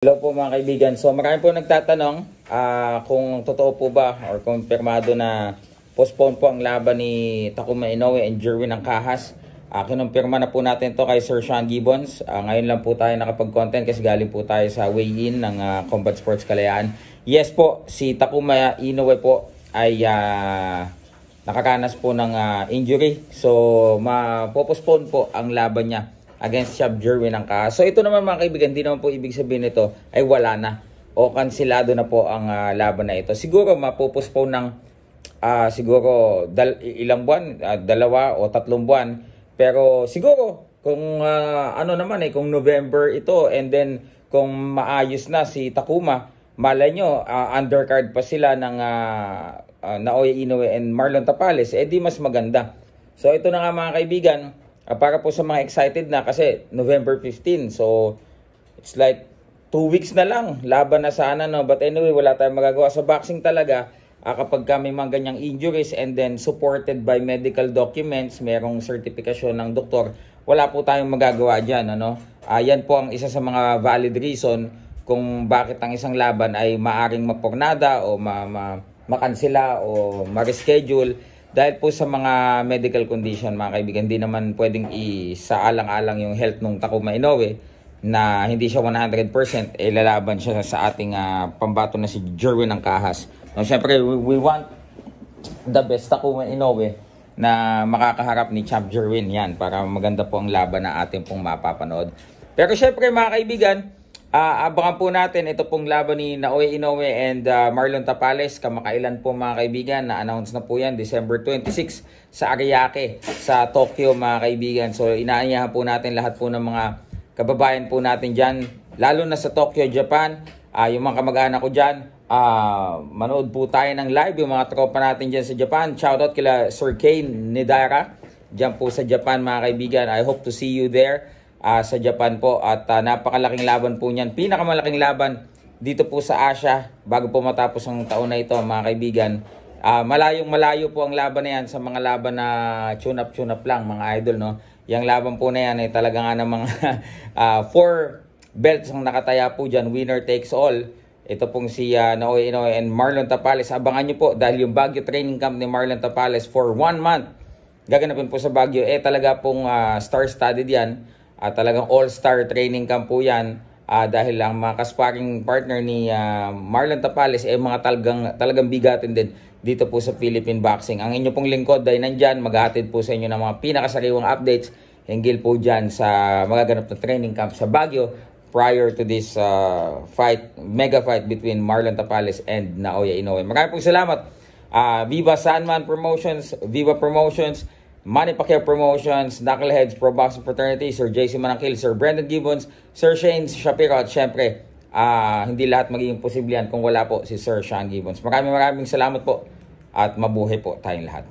Hello po mga kaibigan. So marami po nagtatanong kung totoo po ba or kumpirmado na postpone po ang laban ni Takuma Inoue and Jerwin Angcahas. Kinumpirma na po natin to kay Sir Sean Gibbons. Ngayon lang po tayo nakapag-content kasi galing po tayo sa weigh-in ng Combat Sports Kalayaan. Yes po, si Takuma Inoue po ay nakakanas po ng injury. So mapopostpone po ang laban niya against Jerwin Angcahas. So ito naman mga kaibigan, hindi naman po ibig sabihin nito ay wala na o kansilado na po ang laban na ito. Siguro mapopospone ng siguro ilang buwan, 2 o 3 buwan. Pero siguro kung ano naman kung November ito and then kung maayos na si Takuma, malay nyo undercard pa sila ng Naoya Inoue and Marlon Tapales, di mas maganda. So ito na nga mga kaibigan, para po sa mga excited na kasi November 15. So, it's like 2 weeks na lang. Laban na sana, no? But anyway, wala tayong magagawa. Sa boxing talaga, kapag may mga ganyang injuries and then supported by medical documents, merong sertifikasyon ng doktor, wala po tayong magagawa dyan. Ano? Yan po ang isa sa mga valid reason kung bakit ang isang laban ay maaring mapornada o makansela o ma-reschedule. Dahil po sa mga medical condition mga kaibigan, hindi naman pwedeng isaalang-alang yung health ng Takuma Inoue na hindi siya 100%, lalaban siya sa ating pambato na si Jerwin Angcahas. No, syempre, we want the best Takuma Inoue na makakaharap ni Champ Jerwin yan para maganda po ang laban na ating pong mapapanood. Pero syempre mga kaibigan, abangan po natin ito pong laban ni Naoya Inoue and Marlon Tapales. Kamakailan po mga kaibigan, na-announce na po yan December 26 sa Ariake sa Tokyo mga kaibigan. So inaanyahan po natin lahat po ng mga kababayan po natin dyan, lalo na sa Tokyo, Japan. Yung mga kamag-anak ko dyan, manood po tayo ng live, yung mga tropa natin dyan sa Japan. Shoutout kila Sir Kane Nidara dyan po sa Japan mga kaibigan. I hope to see you there sa Japan po, at napakalaking laban po niyan, pinakamalaking laban dito po sa Asia bago po matapos ang taon na ito mga kaibigan. Malayo po ang laban na yan sa mga laban na tune-up lang mga idol, no? Yung laban po na yan ay talaga nga ng mga 4 belts ang nakataya po dyan, winner takes all. Ito pong si Naoya Inoue and Marlon Tapales. Abangan nyo po dahil yung Baguio training camp ni Marlon Tapales for 1 month gaganapin po sa Baguio, talaga pong star-studded yan. Talagang all-star training camp po yan, dahil ang mga kasparing partner ni Marlon Tapales mga talagang bigatin din dito po sa Philippine Boxing. Ang inyo pong lingkod ay nandyan, maghahatid po sa inyo ng mga pinakasariwang updates hinggil po dyan sa magaganap na training camp sa Baguio prior to this mega fight between Marlon Tapales and Naoya Inoue. Maraming pong salamat. Viva Sandman Promotions, Viva Promotions, Manny Pacquiao Promotions, Knuckleheads Pro Boxing Fraternity, Sir JC Manangkil, Sir Brendan Gibbons, Sir Shane Shapiro, at syempre, hindi lahat magiging posible yan kung wala po si Sir Sean Gibbons. Maraming salamat po at mabuhay po tayong lahat.